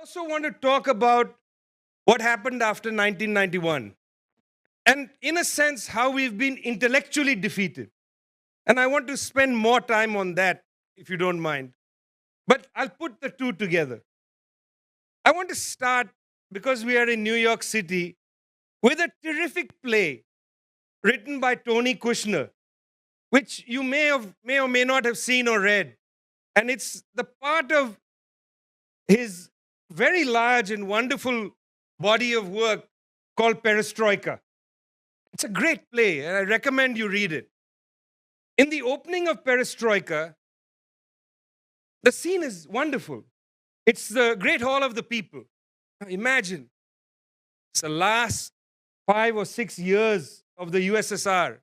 also want to talk about what happened after 1991 and, in a sense, how we've been intellectually defeated. And I want to spend more time on that, if you don't mind. But I'll put the two together. I want to start, because we are in New York City, with a terrific play written by Tony Kushner, which you may or may not have seen or read. And it's the part of his very large and wonderful body of work called Perestroika. It's a great play, and I recommend you read it. In the opening of Perestroika, the scene is wonderful. It's the Great Hall of the People. Now imagine, it's the last 5 or 6 years of the USSR.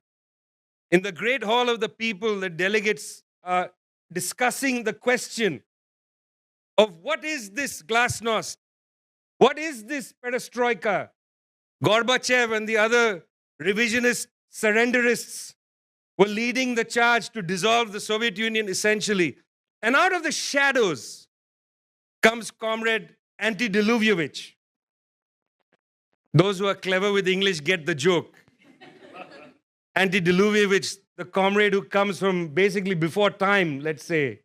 In the Great Hall of the People, the delegates are discussing the question of what is this glasnost? What is this perestroika? Gorbachev and the other revisionist surrenderists were leading the charge to dissolve the Soviet Union, essentially. And out of the shadows comes Comrade Anti-Diluvievich. Those who are clever with English get the joke. Anti-Diluvievich, the comrade who comes from basically before time, let's say.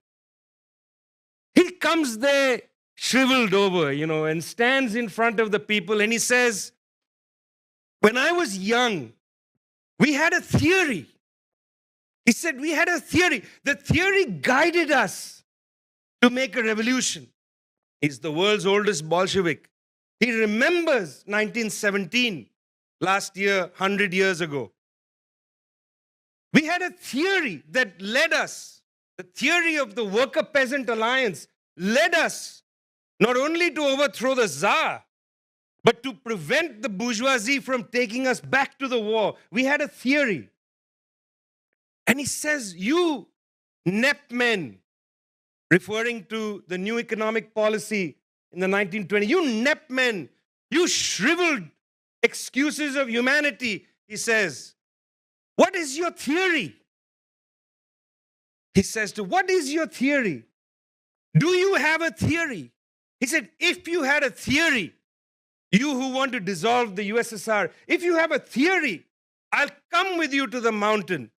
He comes there shriveled over, and stands in front of the people, and he says, when I was young, we had a theory. He said, we had a theory. The theory guided us to make a revolution. He's the world's oldest Bolshevik. He remembers 1917, last year, 100 years ago. We had a theory that led us, the theory of the worker-peasant alliance, led us not only to overthrow the Tsar, but to prevent the bourgeoisie from taking us back to the war. We had a theory. And he says, you NEP men, referring to the new economic policy in the 1920s, you NEP men, you shriveled excuses of humanity, he says, what is your theory? He says to, what is your theory? Do you have a theory? He said, if you had a theory, you who want to dissolve the USSR, if you have a theory, I'll come with you to the mountain.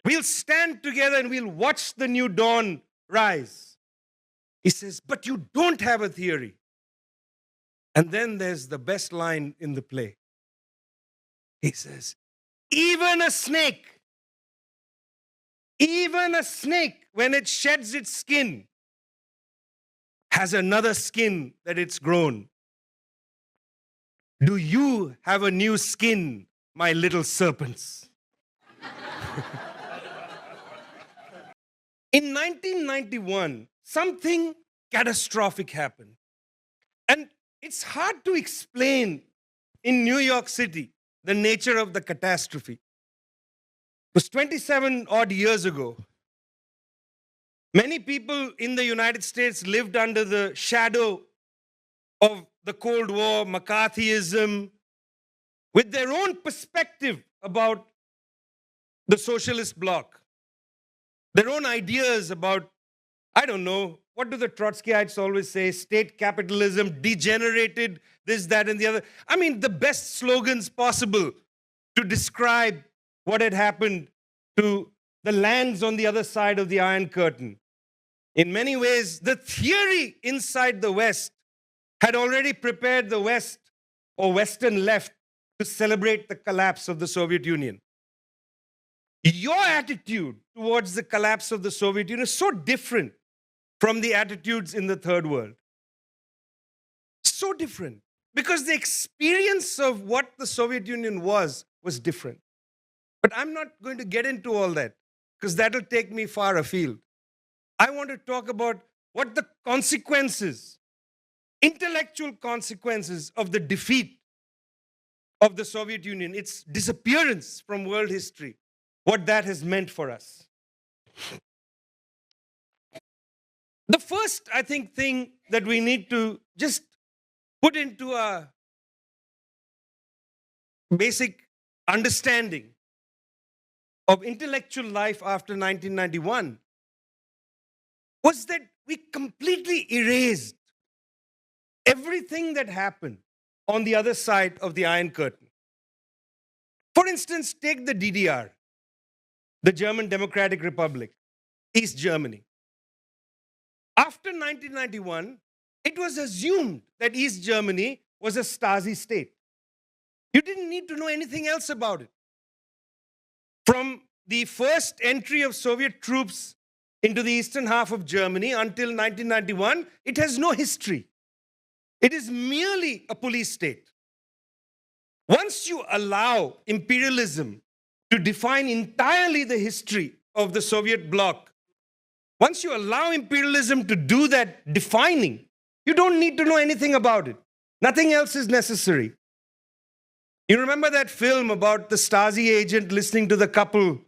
We'll stand together and we'll watch the new dawn rise. He says, but you don't have a theory. And then there's the best line in the play. He says, even a snake, when it sheds its skin, has another skin that it's grown. Do you have a new skin, my little serpents? In 1991, something catastrophic happened. And it's hard to explain in New York City the nature of the catastrophe. It was 27 odd years ago. Many people in the United States lived under the shadow of the Cold War, McCarthyism, with their own perspective about the socialist bloc, their own ideas about, I don't know, what do the Trotskyites always say? State capitalism, degenerated, this, that, and the other. I mean, the best slogans possible to describe what had happened to the lands on the other side of the Iron Curtain. In many ways, the theory inside the West had already prepared the West or Western left to celebrate the collapse of the Soviet Union. Your attitude towards the collapse of the Soviet Union is so different from the attitudes in the Third World. So different. Because the experience of what the Soviet Union was different. But I'm not going to get into all that, because that'll take me far afield. I want to talk about what the consequences, intellectual consequences of the defeat of the Soviet Union, its disappearance from world history, what that has meant for us. The first, I think, thing that we need to just put into a basic understanding of intellectual life after 1991 was that we completely erased everything that happened on the other side of the Iron Curtain. For instance, take the DDR, the German Democratic Republic, East Germany. After 1991, it was assumed that East Germany was a Stasi state. You didn't need to know anything else about it. From the first entry of Soviet troops into the eastern half of Germany until 1991, it has no history. It is merely a police state. Once you allow imperialism to define entirely the history of the Soviet bloc, once you allow imperialism to do that defining, you don't need to know anything about it. Nothing else is necessary. You remember that film about the Stasi agent listening to the couple?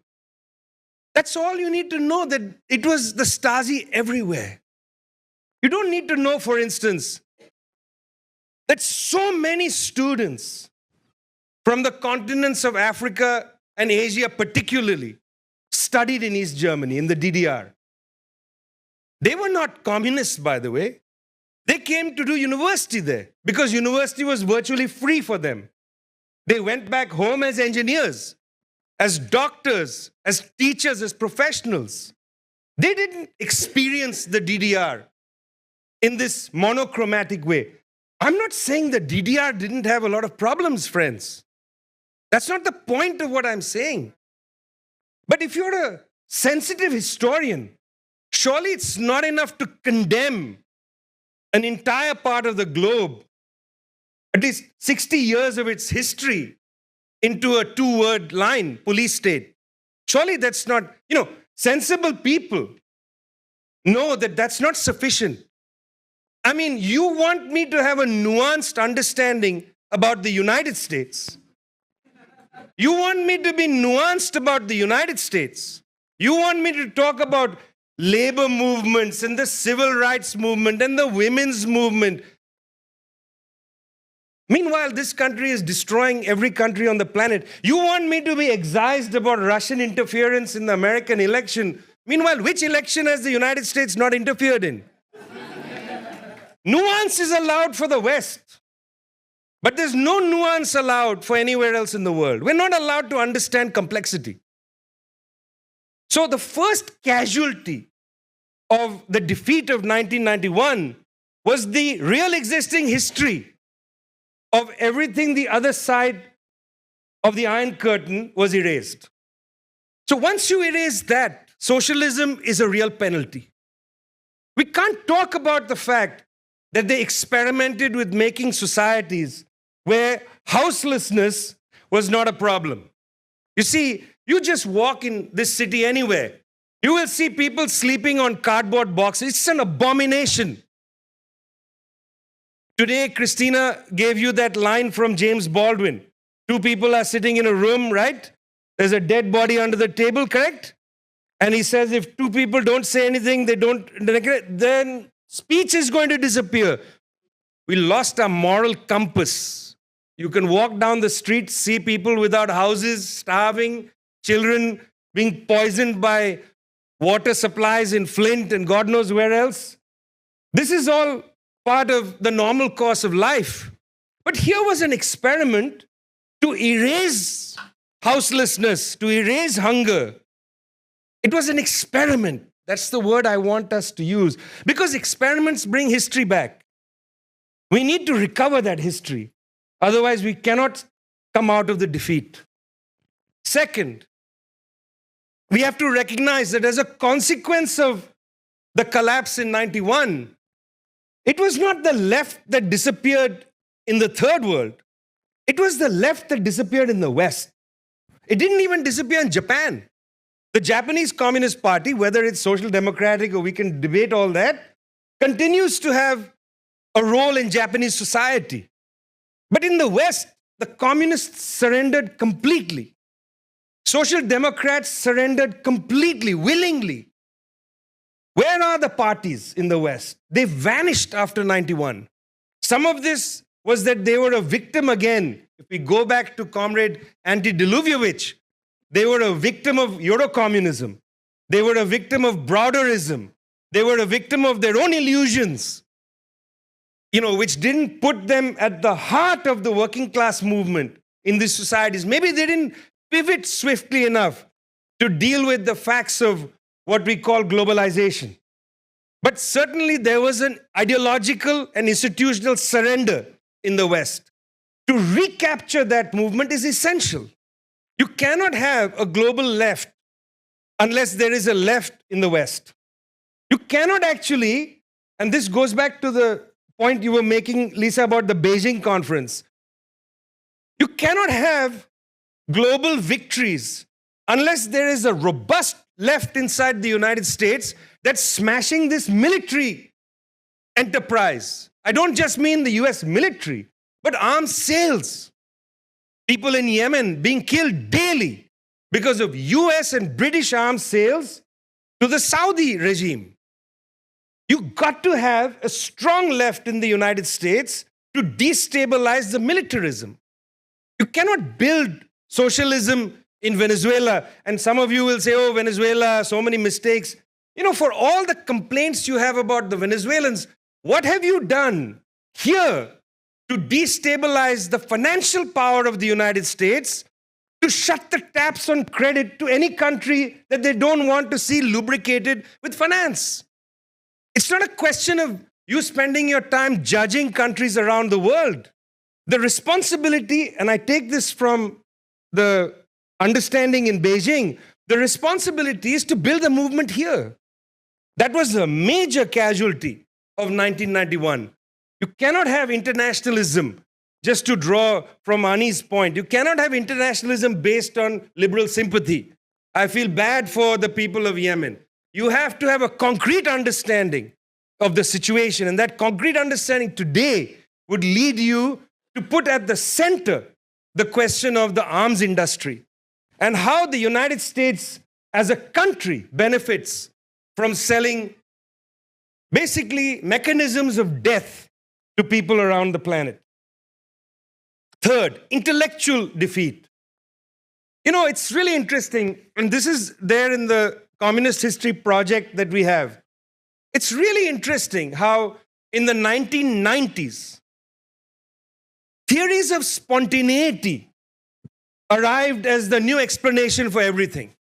That's all you need to know, that it was the Stasi everywhere. You don't need to know, for instance, that so many students from the continents of Africa and Asia particularly studied in East Germany, in the DDR. They were not communists, by the way. They came to do university there because university was virtually free for them. They went back home as engineers, as doctors, as teachers, as professionals. They didn't experience the DDR in this monochromatic way. I'm not saying the DDR didn't have a lot of problems, friends. That's not the point of what I'm saying. But if you're a sensitive historian, surely it's not enough to condemn an entire part of the globe, at least 60 years of its history, into a two-word line, police state. Surely that's not, sensible people know that that's not sufficient. I mean, you want me to have a nuanced understanding about the United States. You want me to be nuanced about the United States. You want me to talk about labor movements and the civil rights movement and the women's movement. Meanwhile, this country is destroying every country on the planet. You want me to be excised about Russian interference in the American election. Meanwhile, which election has the United States not interfered in? Nuance is allowed for the West. But there's no nuance allowed for anywhere else in the world. We're not allowed to understand complexity. So the first casualty of the defeat of 1991 was the real existing history of everything the other side of the Iron Curtain was erased. So once you erase that, socialism is a real penalty. We can't talk about the fact that they experimented with making societies where houselessness was not a problem. You see, you just walk in this city anywhere, you will see people sleeping on cardboard boxes. It's an abomination. Today, Christina gave you that line from James Baldwin. Two people are sitting in a room, right? There's a dead body under the table, correct? And he says if two people don't say anything, then speech is going to disappear. We lost our moral compass. You can walk down the street, see people without houses, starving, children being poisoned by water supplies in Flint and God knows where else. This is all part of the normal course of life. But here was an experiment to erase houselessness, to erase hunger. It was an experiment. That's the word I want us to use. Because experiments bring history back. We need to recover that history. Otherwise, we cannot come out of the defeat. Second, we have to recognize that as a consequence of the collapse in 91, it was not the left that disappeared in the third world. It was the left that disappeared in the West. It didn't even disappear in Japan. The Japanese Communist Party, whether it's social democratic or we can debate all that, continues to have a role in Japanese society. But in the West, the communists surrendered completely. Social democrats surrendered completely, willingly. Where are the parties in the West? They vanished after 91. Some of this was that they were a victim again. If we go back to Comrade Antidiluvievich, they were a victim of Eurocommunism. They were a victim of Browderism. They were a victim of their own illusions. which didn't put them at the heart of the working class movement in these societies. Maybe they didn't pivot swiftly enough to deal with the facts of what we call globalization. But certainly there was an ideological and institutional surrender in the West. To recapture that movement is essential. You cannot have a global left unless there is a left in the West. You cannot actually, and this goes back to the point you were making, Lisa, about the Beijing conference. You cannot have global victories unless there is a robust left inside the United States that's smashing this military enterprise. I don't just mean the US military, but arms sales. People in Yemen being killed daily because of US and British arms sales to the Saudi regime. You've got to have a strong left in the United States to destabilize the militarism. You cannot build socialism in Venezuela, and some of you will say, oh, Venezuela, so many mistakes. For all the complaints you have about the Venezuelans, what have you done here to destabilize the financial power of the United States, to shut the taps on credit to any country that they don't want to see lubricated with finance? It's not a question of you spending your time judging countries around the world. The responsibility, and I take this from the understanding in Beijing, the responsibility is to build a movement here. That was a major casualty of 1991. You cannot have internationalism, just to draw from Ani's point. You cannot have internationalism based on liberal sympathy. I feel bad for the people of Yemen. You have to have a concrete understanding of the situation, and that concrete understanding today would lead you to put at the center the question of the arms industry and how the United States as a country benefits from selling basically mechanisms of death to people around the planet. Third, intellectual defeat. It's really interesting, and this is there in the Communist History Project that we have. It's really interesting how in the 1990s, theories of spontaneity arrived as the new explanation for everything.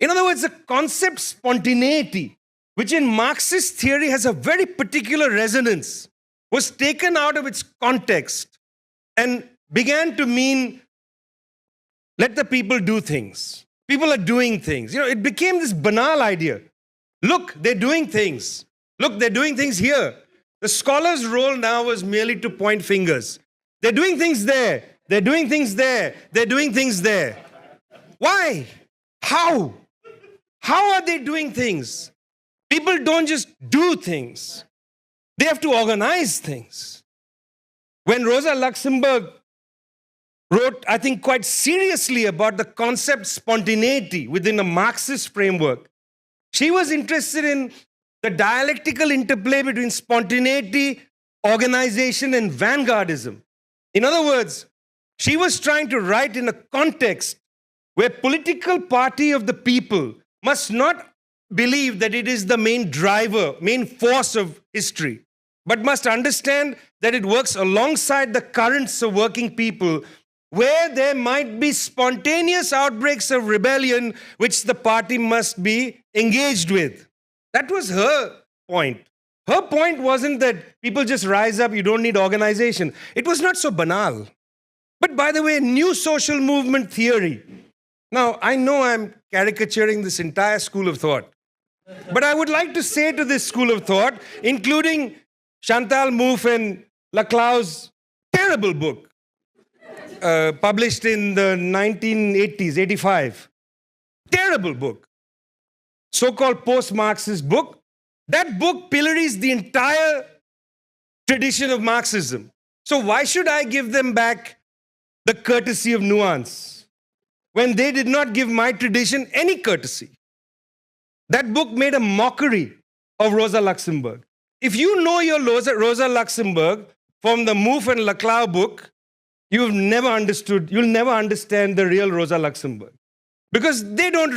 In other words, the concept spontaneity, which in Marxist theory has a very particular resonance, was taken out of its context and began to mean, let the people do things. People are doing things. It became this banal idea. Look, they're doing things. Look, they're doing things here. The scholar's role now was merely to point fingers. They're doing things there. They're doing things there. They're doing things there. Why? How? How are they doing things? People don't just do things. They have to organize things. When Rosa Luxemburg wrote, I think, quite seriously about the concept spontaneity within a Marxist framework, she was interested in the dialectical interplay between spontaneity, organization, and vanguardism. In other words, she was trying to write in a context where political party of the people must not believe that it is the main driver, main force of history, but must understand that it works alongside the currents of working people, where there might be spontaneous outbreaks of rebellion which the party must be engaged with. That was her point. Her point wasn't that people just rise up, you don't need organization. It was not so banal. But by the way, new social movement theory. Now, I know I'm caricaturing this entire school of thought, but I would like to say to this school of thought, including Chantal Mouffe and Laclau's terrible book, published in the 1980s, 85. Terrible book. So-called post-Marxist book. That book pillories the entire tradition of Marxism. So why should I give them back the courtesy of nuance when they did not give my tradition any courtesy? That book made a mockery of Rosa Luxemburg. If you know your Rosa Luxemburg from the Mouffe and Laclau book, you'll never understand the real Rosa Luxemburg. Because they don't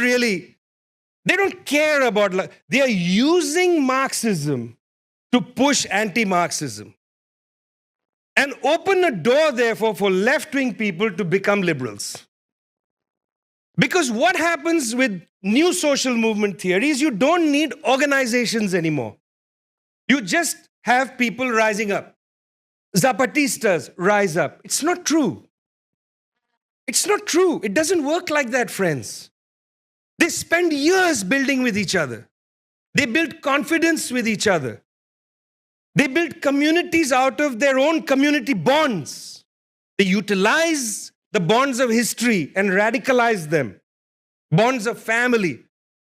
care about, they are using Marxism to push anti-Marxism and open a door, therefore, for left-wing people to become liberals. Because what happens with new social movement theories, you don't need organizations anymore. You just have people rising up. Zapatistas rise up. It's not true. It's not true. It doesn't work like that, friends. They spend years building with each other. They build confidence with each other. They build communities out of their own community bonds. They utilize the bonds of history and radicalize them. Bonds of family,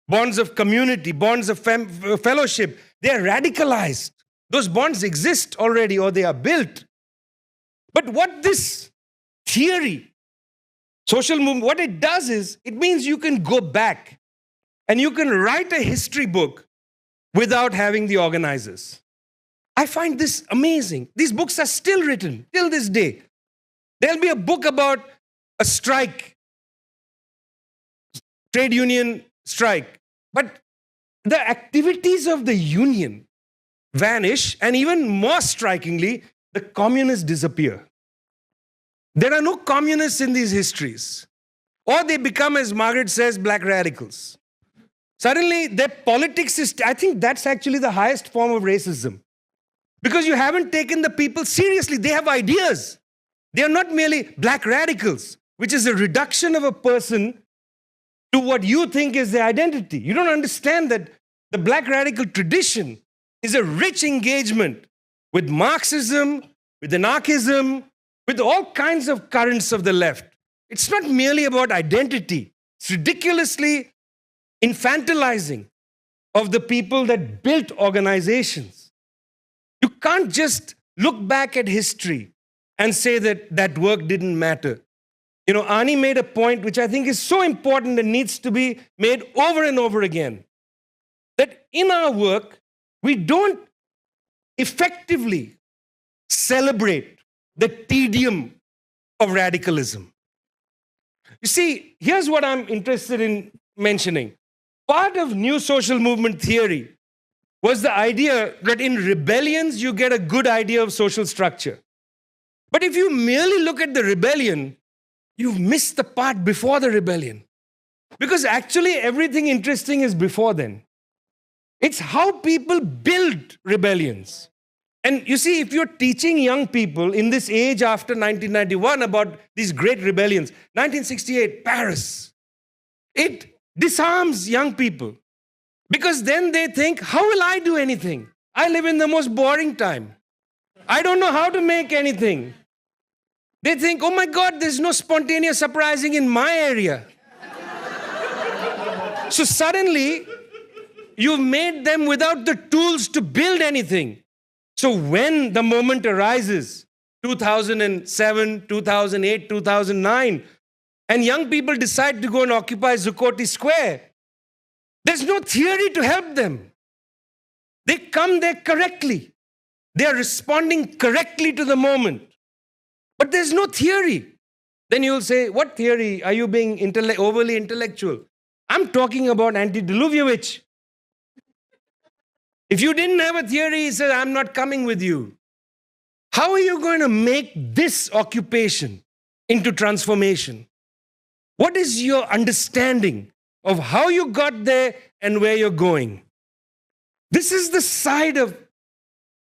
bonds of community, bonds of fellowship. They are radicalized. Those bonds exist already, or they are built. But what this theory, social movement, what it does is, it means you can go back and you can write a history book without having the organizers. I find this amazing. These books are still written till this day. There'll be a book about a strike, trade union strike. But the activities of the union vanish, and even more strikingly, the communists disappear. There are no communists in these histories. Or they become, as Margaret says, black radicals. Suddenly, their politics is, I think that's actually the highest form of racism. Because you haven't taken the people seriously. They have ideas. They are not merely black radicals, which is a reduction of a person to what you think is their identity. You don't understand that the black radical tradition is a rich engagement with Marxism, with anarchism, with all kinds of currents of the left. It's not merely about identity. It's ridiculously infantilizing of the people that built organizations. You can't just look back at history and say that that work didn't matter. You know, Ani made a point which I think is so important and needs to be made over and over again. That in our work, we don't effectively celebrate the tedium of radicalism. You see, here's what I'm interested in mentioning. Part of new social movement theory was the idea that in rebellions, you get a good idea of social structure. But if you merely look at the rebellion, you've missed the part before the rebellion. Because actually, everything interesting is before then. It's how people build rebellions. And you see, if you're teaching young people in this age after 1991 about these great rebellions, 1968, Paris, it disarms young people. Because then they think, how will I do anything? I live in the most boring time. I don't know how to make anything. They think, oh my God, there's no spontaneous uprising in my area. So suddenly, you've made them without the tools to build anything. So when the moment arises, 2007, 2008, 2009, and young people decide to go and occupy Zuccotti Square, there's no theory to help them. They come there correctly. They are responding correctly to the moment. But there's no theory. Then you'll say, what theory? Are you being overly intellectual? I'm talking about Antediluvievich. If you didn't have a theory, he said, I'm not coming with you. How are you going to make this occupation into transformation? What is your understanding of how you got there and where you're going? This is the side of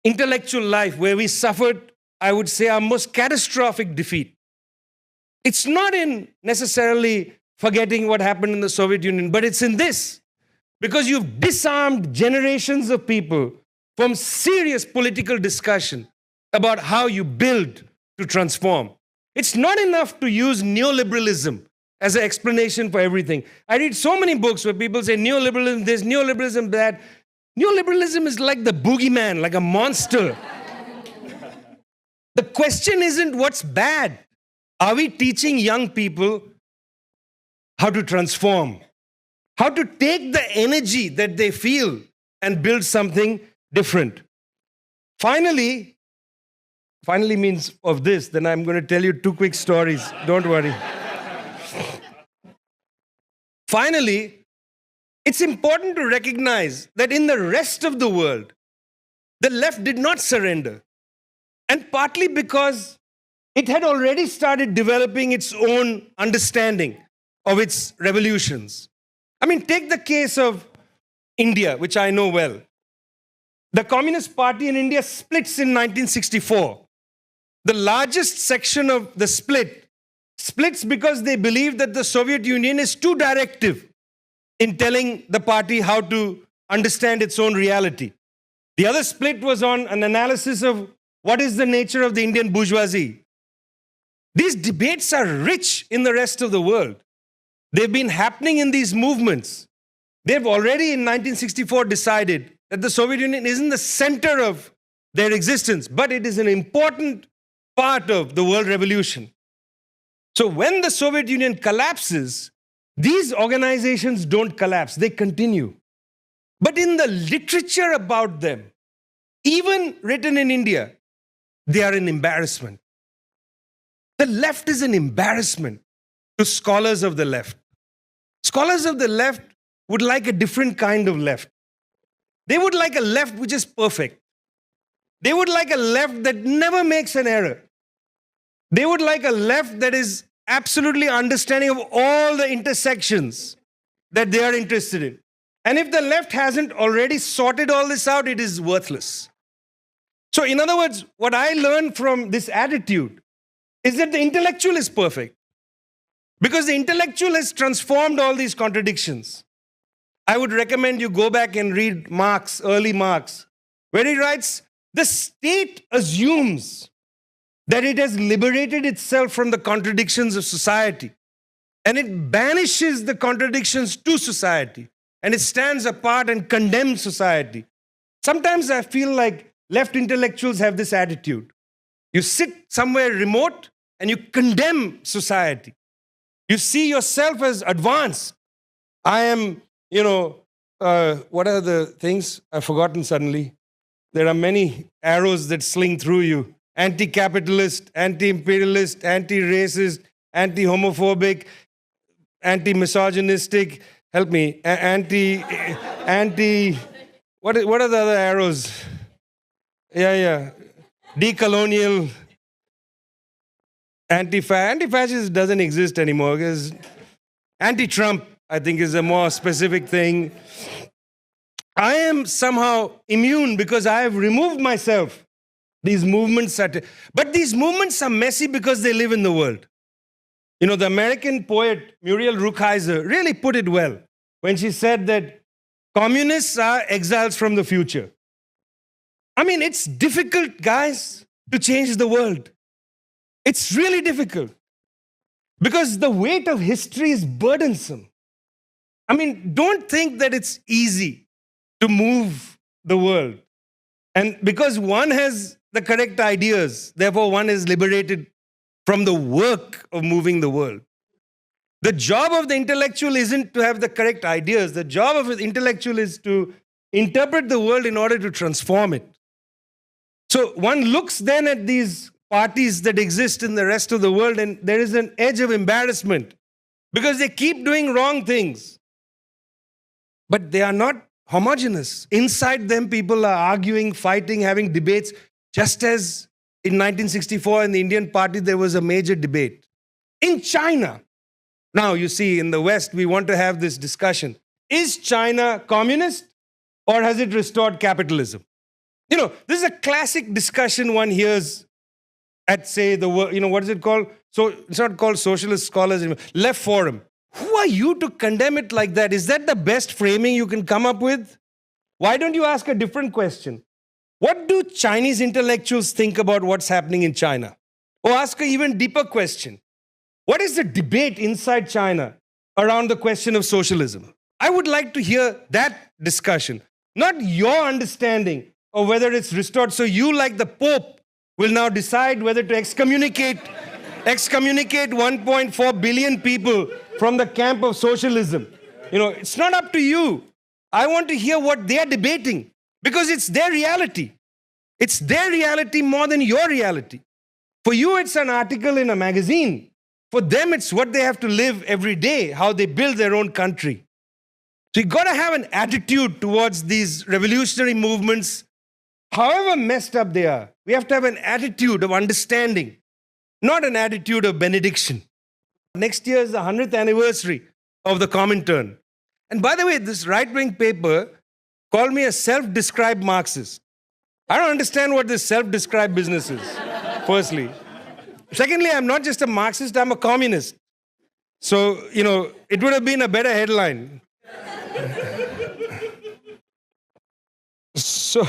intellectual life where we suffered, I would say, our most catastrophic defeat. It's not in necessarily forgetting what happened in the Soviet Union, but it's in this. Because you've disarmed generations of people from serious political discussion about how you build to transform. It's not enough to use neoliberalism as an explanation for everything. I read so many books where people say neoliberalism this, neoliberalism that. Neoliberalism is like the boogeyman, like a monster. The question isn't what's bad. Are we teaching young people how to transform? How to take the energy that they feel and build something different. Finally means of this, then I'm going to tell you two quick stories. Don't worry. Finally, it's important to recognize that in the rest of the world, the left did not surrender. And partly because it had already started developing its own understanding of its revolutions. I mean, take the case of India, which I know well. The Communist Party in India splits in 1964. The largest section of the splits because they believe that the Soviet Union is too directive in telling the party how to understand its own reality. The other split was on an analysis of what is the nature of the Indian bourgeoisie. These debates are rich in the rest of the world. They've been happening in these movements. They've already in 1964 decided that the Soviet Union isn't the center of their existence, but it is an important part of the world revolution. So when the Soviet Union collapses, these organizations don't collapse, they continue. But in the literature about them, even written in India, they are an embarrassment. The left is an embarrassment to scholars of the left. Scholars of the left would like a different kind of left. They would like a left which is perfect. They would like a left that never makes an error. They would like a left that is absolutely understanding of all the intersections that they are interested in. And if the left hasn't already sorted all this out, it is worthless. So in other words, what I learned from this attitude is that the intellectual is perfect. Because the intellectual has transformed all these contradictions. I would recommend you go back and read Marx, early Marx, where he writes, the state assumes that it has liberated itself from the contradictions of society. And it banishes the contradictions to society. And it stands apart and condemns society. Sometimes I feel like left intellectuals have this attitude. You sit somewhere remote and you condemn society. You see yourself as advanced. I am, what are the things? I've forgotten suddenly. There are many arrows that sling through you. Anti-capitalist, anti-imperialist, anti-racist, anti-homophobic, anti-misogynistic, help me, what are the other arrows? Decolonial, anti-fascist doesn't exist anymore because anti-Trump, I think, is a more specific thing. I am somehow immune because I have removed myself. These movements but these movements are messy because they live in the world. The American poet Muriel Rukeyser really put it well when she said that communists are exiles from the future. I mean, it's difficult, guys, to change the world. It's really difficult because the weight of history is burdensome. I mean, don't think that it's easy to move the world. And because one has the correct ideas, therefore one is liberated from the work of moving the world. The job of the intellectual isn't to have the correct ideas. The job of the intellectual is to interpret the world in order to transform it. So one looks then at these parties that exist in the rest of the world and there is an edge of embarrassment because they keep doing wrong things. But they are not homogeneous. Inside them, people are arguing, fighting, having debates, just as in 1964 in the Indian Party, there was a major debate. In China, now you see, in the West, we want to have this discussion. Is China communist or has it restored capitalism? This is a classic discussion one hears at, say, what is it called? So it's not called socialist scholars anymore. Left Forum. Who are you to condemn it like that? Is that the best framing you can come up with? Why don't you ask a different question? What do Chinese intellectuals think about what's happening in China? Or ask an even deeper question. What is the debate inside China around the question of socialism? I would like to hear that discussion, not your understanding of whether it's restored. So you, like the Pope, will now decide whether to excommunicate 1.4 billion people from the camp of socialism. It's not up to you. I want to hear what they are debating because it's their reality. It's their reality more than your reality. For you, it's an article in a magazine. For them, it's what they have to live every day, how they build their own country. So you've got to have an attitude towards these revolutionary movements. however messed up they are, we have to have an attitude of understanding, not an attitude of benediction. Next year is the 100th anniversary of the Comintern. And by the way, this right-wing paper called me a self-described Marxist. I don't understand what this self-described business is, firstly. Secondly, I'm not just a Marxist, I'm a communist. So, it would have been a better headline. So,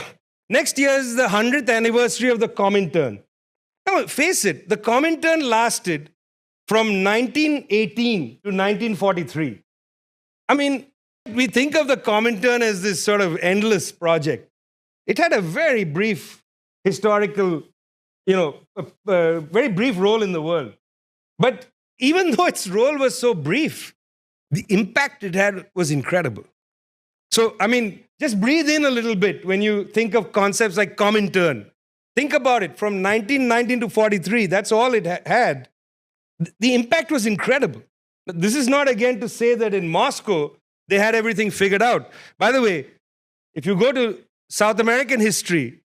next year is the 100th anniversary of the Comintern. Now, face it, the Comintern lasted from 1918 to 1943. I mean, we think of the Comintern as this sort of endless project. It had a very brief historical, very brief role in the world. But even though its role was so brief, the impact it had was incredible. So, I mean, just breathe in a little bit when you think of concepts like Comintern. Think about it, from 1919 to 43, that's all it had. The impact was incredible. This is not, again, to say that in Moscow, they had everything figured out. By the way, if you go to South American history,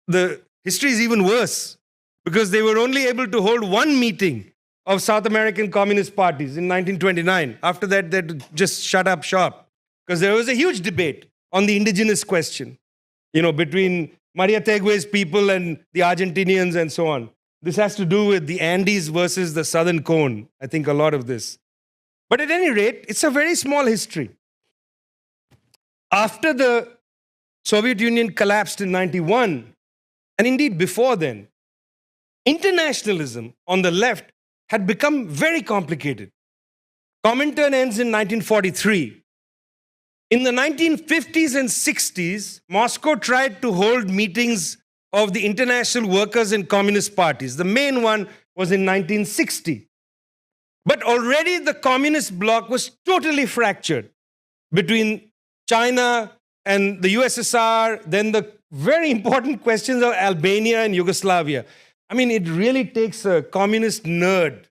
the history is even worse, because they were only able to hold one meeting of South American communist parties in 1929. After that, they just shut up shop, because there was a huge debate on the indigenous question, between Maria Tegue's people and the Argentinians and so on. This has to do with the Andes versus the Southern Cone, I think a lot of this. But at any rate, it's a very small history. After the Soviet Union collapsed in 91, and indeed before then, internationalism on the left had become very complicated. Comintern ends in 1943. In the 1950s and 60s, Moscow tried to hold meetings of the international workers and communist parties. The main one was in 1960. But already the communist bloc was totally fractured between China and the USSR, then the very important questions of Albania and Yugoslavia. I mean, it really takes a communist nerd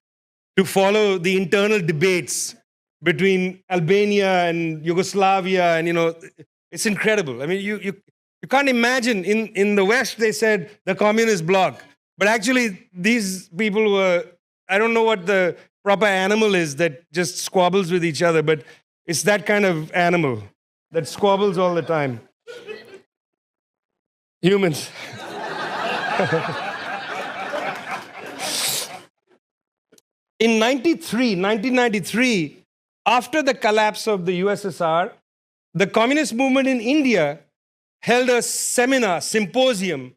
to follow the internal debates between Albania and Yugoslavia, and it's incredible. I mean, you can't imagine. In the West, they said the communist bloc, but actually these people were, I don't know what the proper animal is that just squabbles with each other, but it's that kind of animal that squabbles all the time. Humans. In 1993, after the collapse of the USSR, the communist movement in India held a symposium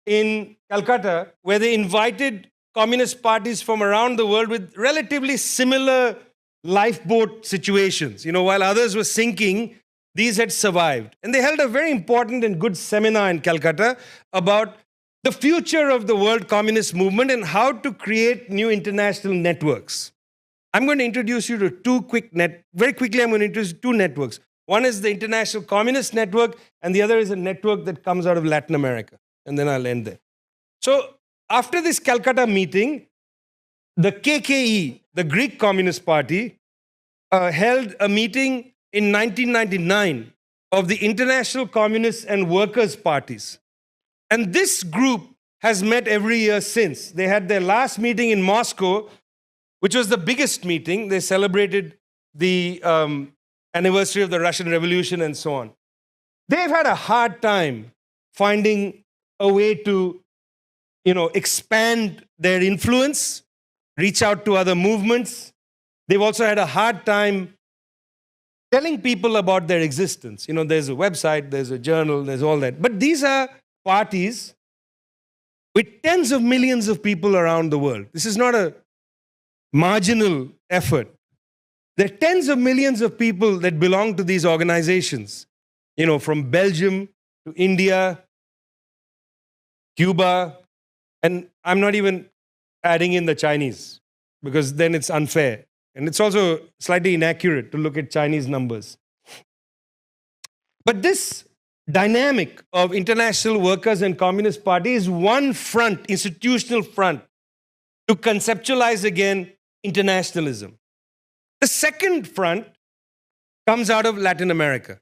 in Calcutta, where they invited communist parties from around the world with relatively similar lifeboat situations. While others were sinking, these had survived. And they held a very important and good seminar in Calcutta about the future of the world communist movement and how to create new international networks. I'm going to introduce you to very quickly I'm going to introduce two networks. One is the International Communist Network, and the other is a network that comes out of Latin America. And then I'll end there. So after this Calcutta meeting, the KKE, the Greek Communist Party, held a meeting in 1999 of the International Communist and Workers' Parties. And this group has met every year since. They had their last meeting in Moscow, which was the biggest meeting. They celebrated the anniversary of the Russian Revolution and so on. They've had a hard time finding a way to, expand their influence, reach out to other movements. They've also had a hard time telling people about their existence. There's a website, there's a journal, there's all that. But these are parties with tens of millions of people around the world. This is not a marginal effort. There are tens of millions of people that belong to these organizations, from Belgium to India, Cuba, and I'm not even adding in the Chinese, because then it's unfair. And it's also slightly inaccurate to look at Chinese numbers. But this dynamic of international workers and communist party is one front, institutional front, to conceptualize again internationalism. The second front comes out of Latin America.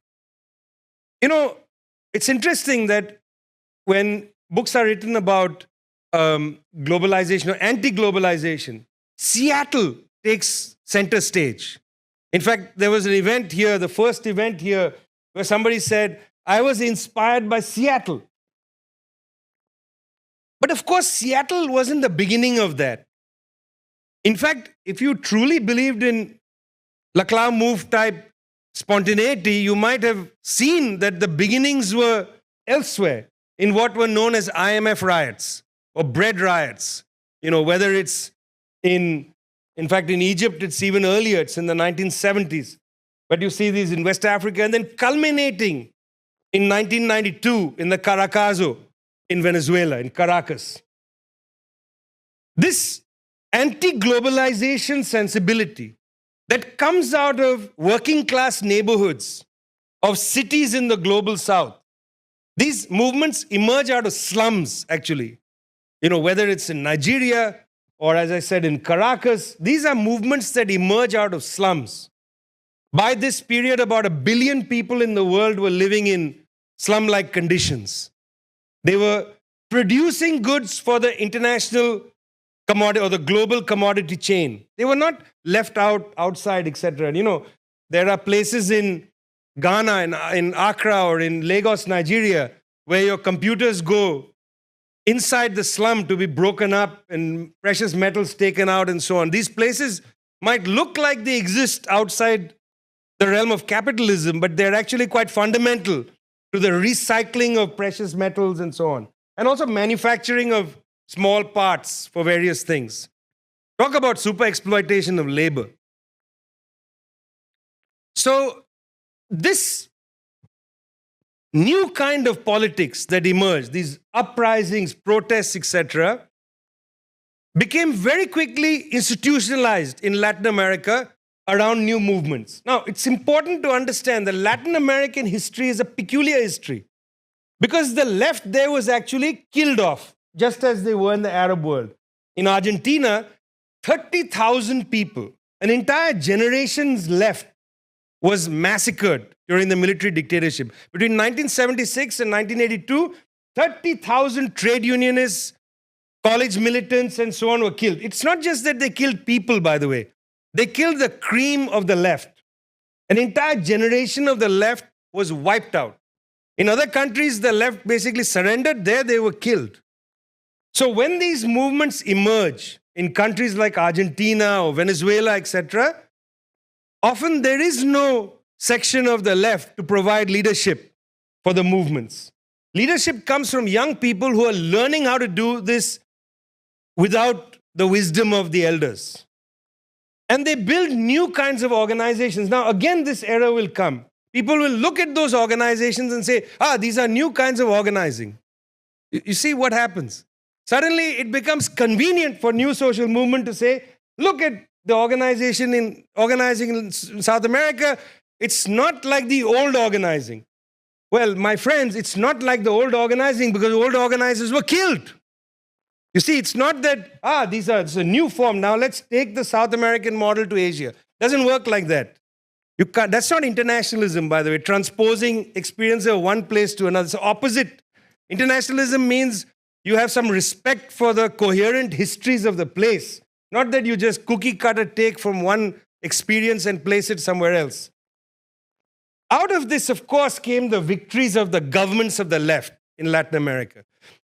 It's interesting that when books are written about globalization or anti-globalization, Seattle takes center stage. In fact, there was an event here, the first event here, where somebody said, I was inspired by Seattle. But of course, Seattle wasn't the beginning of that. In fact, if you truly believed in Laclau move type spontaneity, you might have seen that the beginnings were elsewhere in what were known as IMF riots or bread riots. Whether it's in fact, in Egypt, it's even earlier, it's in the 1970s. But you see these in West Africa, and then culminating in 1992 in the Caracazo in Venezuela, in Caracas. This anti-globalization sensibility that comes out of working class neighborhoods of cities in the global south. These movements emerge out of slums, actually. Whether it's in Nigeria or, as I said, in Caracas, these are movements that emerge out of slums. By this period, about 1 billion people in the world were living in slum-like conditions. They were producing goods for the international commodity or the global commodity chain. They were not left outside, etc. There are places in Ghana, in Accra, or in Lagos, Nigeria, where your computers go inside the slum to be broken up and precious metals taken out and so on. These places might look like they exist outside the realm of capitalism, but they're actually quite fundamental to the recycling of precious metals and so on. And also manufacturing of small parts for various things. Talk about super exploitation of labor. So this new kind of politics that emerged, these uprisings, protests, etc., became very quickly institutionalized in Latin America around new movements. Now, it's important to understand that Latin American history is a peculiar history because the left there was actually killed off, just as they were in the Arab world. In Argentina, 30,000 people, an entire generation's left, was massacred during the military dictatorship. Between 1976 and 1982, 30,000 trade unionists, college militants, and so on were killed. It's not just that they killed people, by the way. They killed the cream of the left. An entire generation of the left was wiped out. In other countries, the left basically surrendered. There, they were killed. So when these movements emerge in countries like Argentina or Venezuela, etc., often there is no section of the left to provide leadership for the movements. Leadership comes from young people who are learning how to do this without the wisdom of the elders. And they build new kinds of organizations. Now, again, this era will come. People will look at those organizations and say, these are new kinds of organizing. You see what happens? Suddenly, it becomes convenient for new social movement to say, look at the organizing in South America. It's not like the old organizing. Well, my friends, it's not like the old organizing because old organizers were killed. You see, it's not that, it's a new form. Now let's take the South American model to Asia. Doesn't work like that. That's not internationalism, by the way, transposing experience of one place to another. It's the opposite. Internationalism means you have some respect for the coherent histories of the place. Not that you just cookie cutter take from one experience and place it somewhere else. Out of this, of course, came the victories of the governments of the left in Latin America.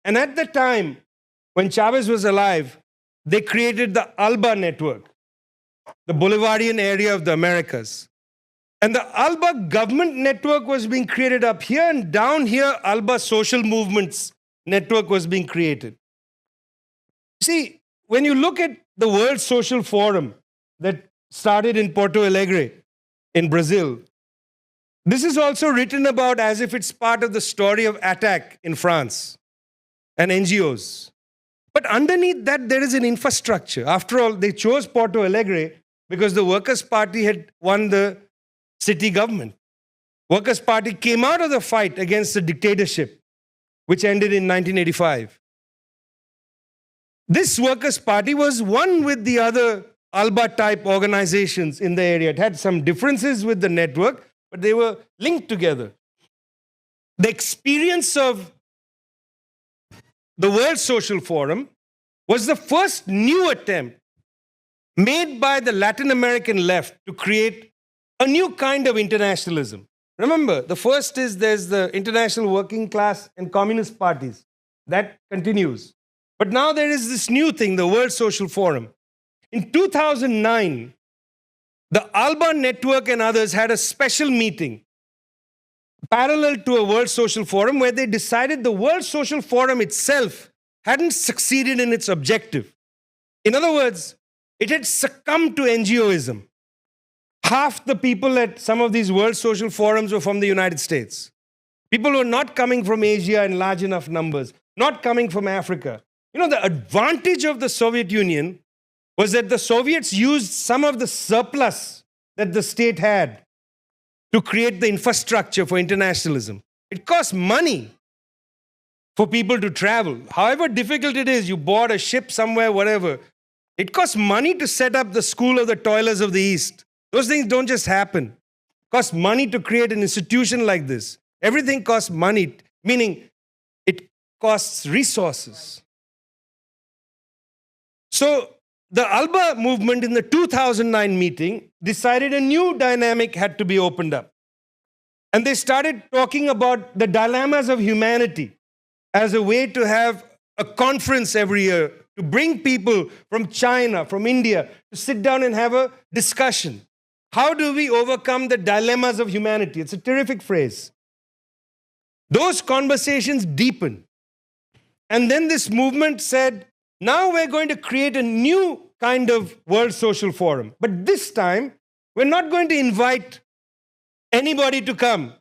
And at the time, when Chavez was alive, they created the ALBA network, the Bolivarian area of the Americas. And the ALBA government network was being created up here, and down here, ALBA social movements network was being created. See, when you look at the World Social Forum that started in Porto Alegre in Brazil, this is also written about as if it's part of the story of ATTAC in France and NGOs. But underneath that, there is an infrastructure. After all, they chose Porto Alegre because the Workers' Party had won the city government. Workers' Party came out of the fight against the dictatorship, which ended in 1985. This Workers' Party was one with the other ALBA-type organizations in the area. It had some differences with the network, but they were linked together. The experience of the World Social Forum was the first new attempt made by the Latin American left to create a new kind of internationalism. Remember, the first is there's the international working class and communist parties. That continues. But now there is this new thing, the World Social Forum. In 2009, the ALBA Network and others had a special meeting parallel to a World Social Forum where they decided the World Social Forum itself hadn't succeeded in its objective. In other words, it had succumbed to NGOism. Half the people at some of these World Social Forums were from the United States. People who are not coming from Asia in large enough numbers, not coming from Africa. You know, the advantage of the Soviet Union was that the Soviets used some of the surplus that the state had to create the infrastructure for internationalism. It cost money for people to travel. However difficult it is, you board a ship somewhere, whatever. It costs money to set up the School of the Toilers of the East. Those things don't just happen. It costs money to create an institution like this. Everything costs money, meaning it costs resources. So the ALBA movement in the 2009 meeting decided a new dynamic had to be opened up. And they started talking about the dilemmas of humanity as a way to have a conference every year, to bring people from China, from India, to sit down and have a discussion. How do we overcome the dilemmas of humanity? It's a terrific phrase. Those conversations deepened. And then this movement said, now we're going to create a new kind of World Social Forum. But this time, we're not going to invite anybody to come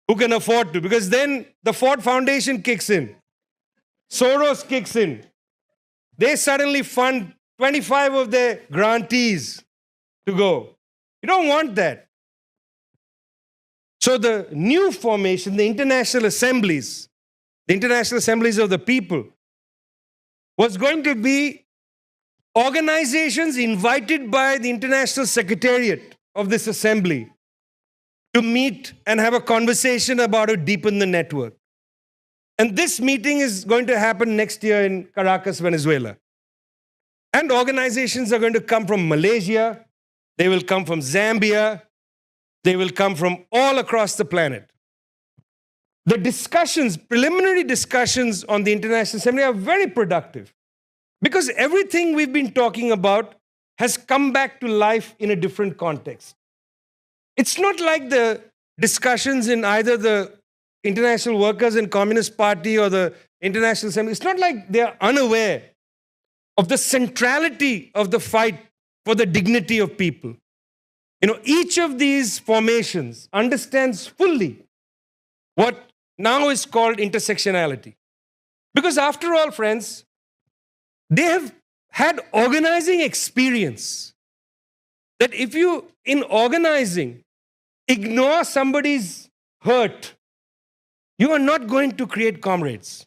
who can afford to, because then the Ford Foundation kicks in. Soros kicks in. They suddenly fund 25 of their grantees to go. You don't want that. So the new formation, the international assemblies of the people, was going to be organizations invited by the International Secretariat of this assembly to meet and have a conversation about how to deepen the network. And this meeting is going to happen next year in Caracas, Venezuela. And organizations are going to come from Malaysia, they will come from Zambia, they will come from all across the planet. The discussions, preliminary discussions on the International Assembly are very productive because everything we've been talking about has come back to life in a different context. It's not like the discussions in either the International Workers and Communist Party or the International Assembly. It's not like they're unaware of the centrality of the fight for the dignity of people. You know, each of these formations understands fully what now is called intersectionality. Because after all, friends, they have had organizing experience. That if you, in organizing, ignore somebody's hurt, you are not going to create comrades.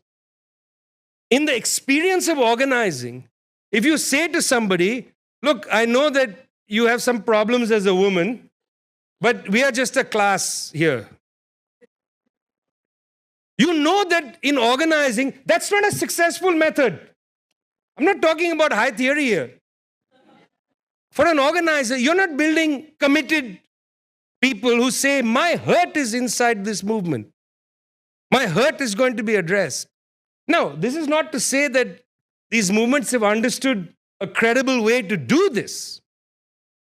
In the experience of organizing, if you say to somebody, look, I know that you have some problems as a woman, but we are just a class here. You know that in organizing, that's not a successful method. I'm not talking about high theory here. For an organizer, you're not building committed people who say, my hurt is inside this movement. My hurt is going to be addressed. Now, this is not to say that these movements have understood a credible way to do this.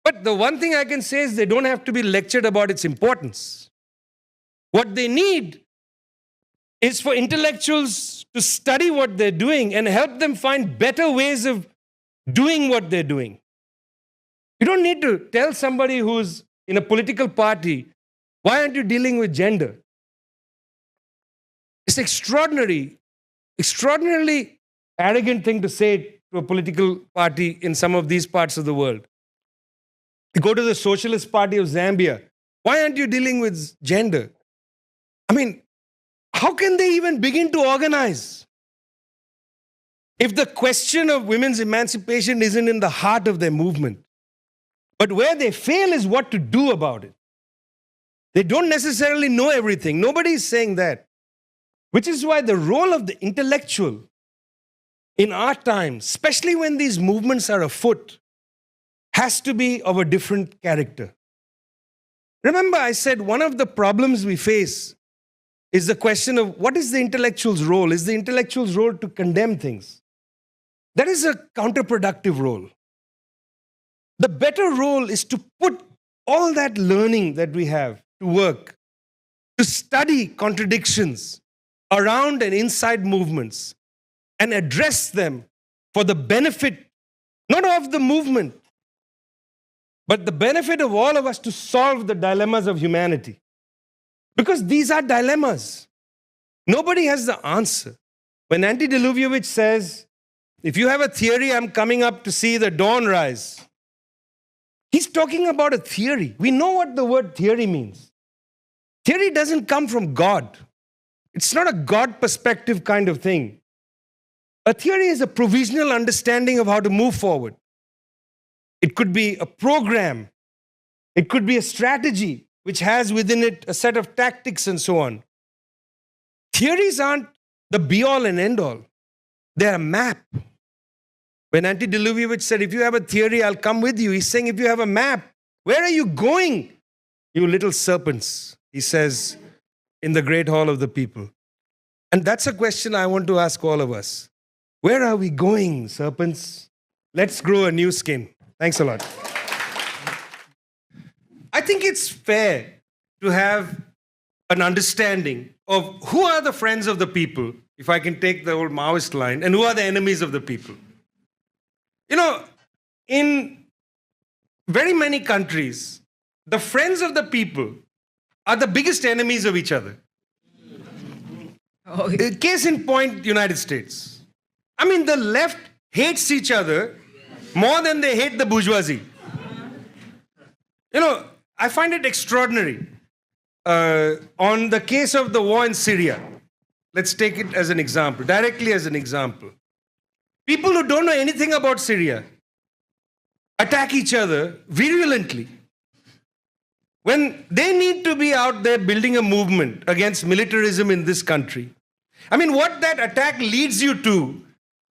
But the one thing I can say is they don't have to be lectured about its importance. What they need is for intellectuals to study what they're doing and help them find better ways of doing what they're doing. You don't need to tell somebody who's in a political party, why aren't you dealing with gender? It's extraordinarily arrogant thing to say to a political party in some of these parts of the world. You go to the Socialist Party of Zambia, why aren't you dealing with gender? I mean, how can they even begin to organize if the question of women's emancipation isn't in the heart of their movement? But where they fail is what to do about it. They don't necessarily know everything. Nobody is saying that. Which is why the role of the intellectual in our times, especially when these movements are afoot, has to be of a different character. Remember, I said one of the problems we face is the question of what is the intellectual's role? Is the intellectual's role to condemn things? That is a counterproductive role. The better role is to put all that learning that we have to work, to study contradictions around and inside movements and address them for the benefit, not of the movement, but the benefit of all of us to solve the dilemmas of humanity. Because these are dilemmas. Nobody has the answer. When Anti-Imperialist says, if you have a theory, I'm coming up to see the dawn rise, he's talking about a theory. We know what the word theory means. Theory doesn't come from God. It's not a God perspective kind of thing. A theory is a provisional understanding of how to move forward. It could be a program. It could be a strategy which has within it a set of tactics and so on. Theories aren't the be-all and end-all. They're a map. When Anti-Imperialist said, if you have a theory, I'll come with you, he's saying, if you have a map, where are you going, you little serpents? He says, in the great hall of the people. And that's a question I want to ask all of us. Where are we going, serpents? Let's grow a new skin. Thanks a lot. I think it's fair to have an understanding of who are the friends of the people, if I can take the old Maoist line, and who are the enemies of the people. You know, in very many countries, the friends of the people are the biggest enemies of each other. Oh, yeah. Case in point, United States. I mean, the left hates each other more than they hate the bourgeoisie. You know, I find it extraordinary. On the case of the war in Syria, let's take it as an example, directly as an example. People who don't know anything about Syria attack each other virulently. When they need to be out there building a movement against militarism in this country, I mean, what that attack leads you to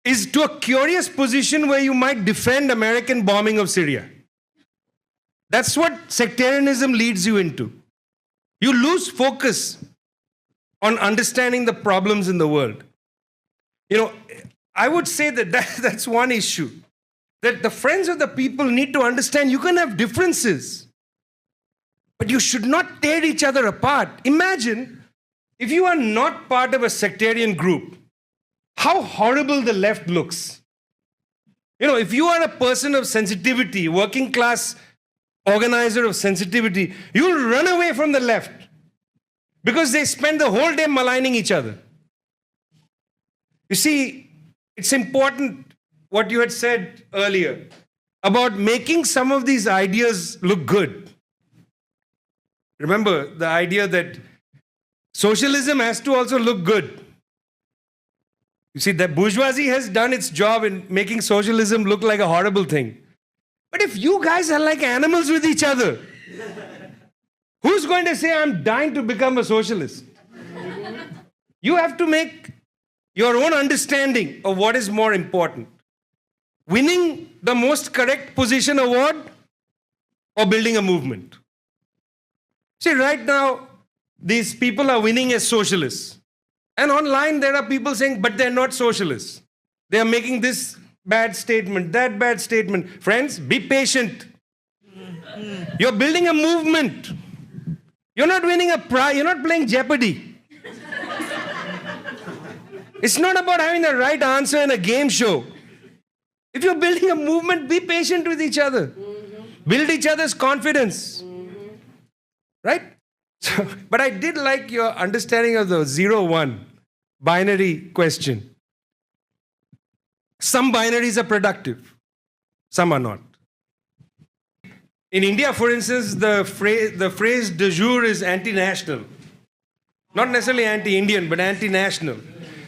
is to a curious position where you might defend American bombing of Syria. That's what sectarianism leads you into. You lose focus on understanding the problems in the world. You know, I would say that's one issue. That the friends of the people need to understand you can have differences, but you should not tear each other apart. Imagine if you are not part of a sectarian group, how horrible the left looks. You know, if you are a person of sensitivity, working class organizer of sensitivity, you'll run away from the left because they spend the whole day maligning each other. You see, it's important what you had said earlier about making some of these ideas look good. Remember the idea that socialism has to also look good. You see, the bourgeoisie has done its job in making socialism look like a horrible thing. But if you guys are like animals with each other, who's going to say, I'm dying to become a socialist? You have to make your own understanding of what is more important. Winning the most correct position award or building a movement. See, right now, these people are winning as socialists. And online, there are people saying, but they're not socialists. They are making this bad statement, that bad statement. Friends, be patient. You're building a movement. You're not winning a prize. You're not playing Jeopardy. It's not about having the right answer in a game show. If you're building a movement, be patient with each other. Build each other's confidence. Right? So, but I did like your understanding of the 0-1 binary question. Some binaries are productive. Some are not. In India, for instance, the phrase de jure is anti-national. Not necessarily anti-Indian, but anti-national.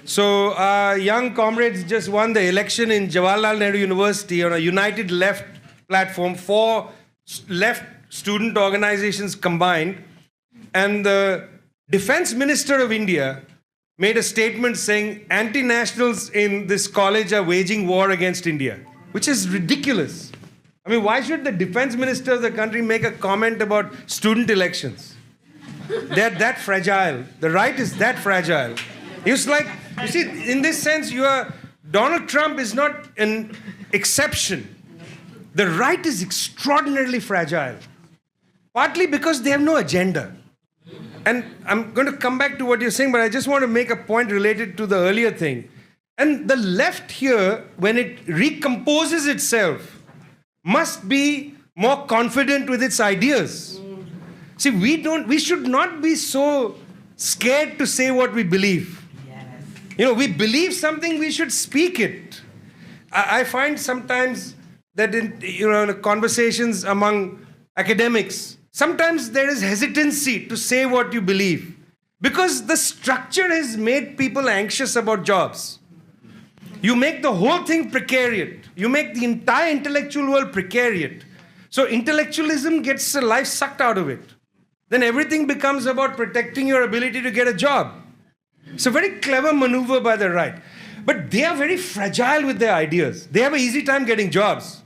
So our young comrades just won the election in Jawaharlal Nehru University on a united left platform, 4 left student organizations combined. And the defense minister of India made a statement saying anti-nationals in this college are waging war against India, which is ridiculous. I mean, why should the defense minister of the country make a comment about student elections? They're that fragile. The right is that fragile. It's like, you see, in this sense, Donald Trump is not an exception. The right is extraordinarily fragile. Partly because they have no agenda. And I'm going to come back to what you're saying, but I just want to make a point related to the earlier thing. And the left here, when it recomposes itself, must be more confident with its ideas. See, we should not be so scared to say what we believe. Yes. We believe something, we should speak it. I find sometimes that in the conversations among academics, sometimes there is hesitancy to say what you believe because the structure has made people anxious about jobs. You make the whole thing precariat. You make the entire intellectual world precariat. So intellectualism gets the life sucked out of it. Then everything becomes about protecting your ability to get a job. It's a very clever maneuver by the right. But they are very fragile with their ideas. They have an easy time getting jobs.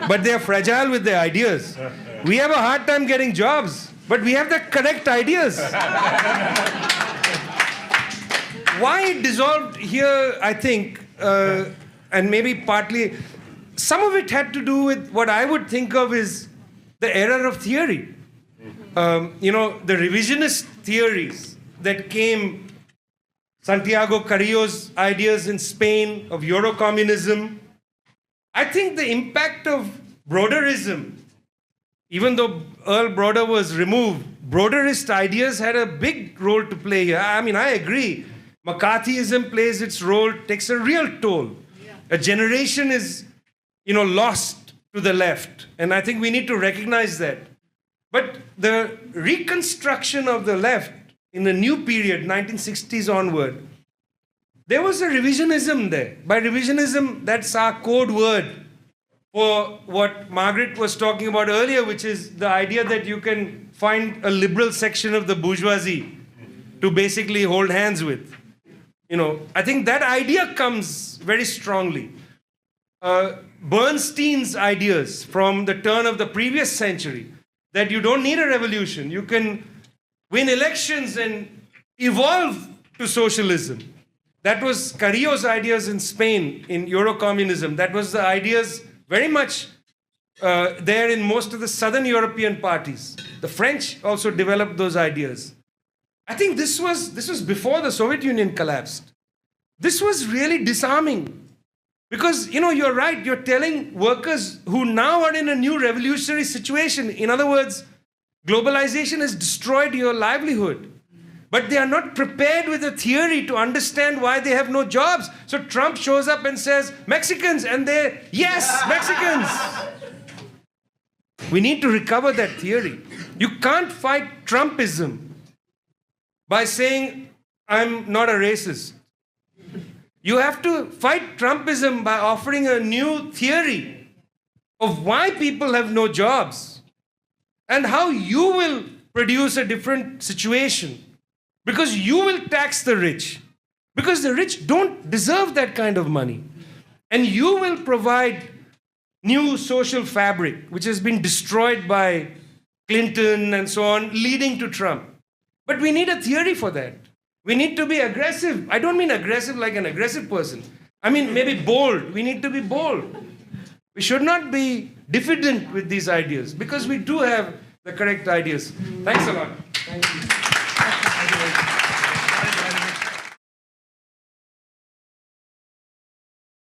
But they are fragile with their ideas. We have a hard time getting jobs, but we have the correct ideas. Why it dissolved here, I think, and maybe partly, some of it had to do with what I would think of as the era of theory. The revisionist theories that came, Santiago Carrillo's ideas in Spain of Eurocommunism. I think the impact of Broderism, even though Earl Broder was removed, Broderist ideas had a big role to play here. I mean, I agree. McCarthyism plays its role, takes a real toll. Yeah. A generation is, lost to the left. And I think we need to recognize that. But the reconstruction of the left in the new period, 1960s onward, there was a revisionism there. By revisionism, that's our code word for what Margaret was talking about earlier, which is the idea that you can find a liberal section of the bourgeoisie to basically hold hands with. I think that idea comes very strongly. Bernstein's ideas from the turn of the previous century, that you don't need a revolution. You can win elections and evolve to socialism. That was Carrillo's ideas in Spain, in Eurocommunism. That was the ideas very much there in most of the southern European parties. The French also developed those ideas. I think this was before the Soviet Union collapsed. This was really disarming. Because, you're right, you're telling workers who now are in a new revolutionary situation. In other words, globalization has destroyed your livelihood. But they are not prepared with a theory to understand why they have no jobs. So Trump shows up and says, Mexicans, and they're, yes, Mexicans. We need to recover that theory. You can't fight Trumpism by saying, I'm not a racist. You have to fight Trumpism by offering a new theory of why people have no jobs and how you will produce a different situation. Because you will tax the rich. Because the rich don't deserve that kind of money. And you will provide new social fabric, which has been destroyed by Clinton and so on, leading to Trump. But we need a theory for that. We need to be aggressive. I don't mean aggressive like an aggressive person. I mean maybe bold. We need to be bold. We should not be diffident with these ideas because we do have the correct ideas. Thanks a lot. Thank you.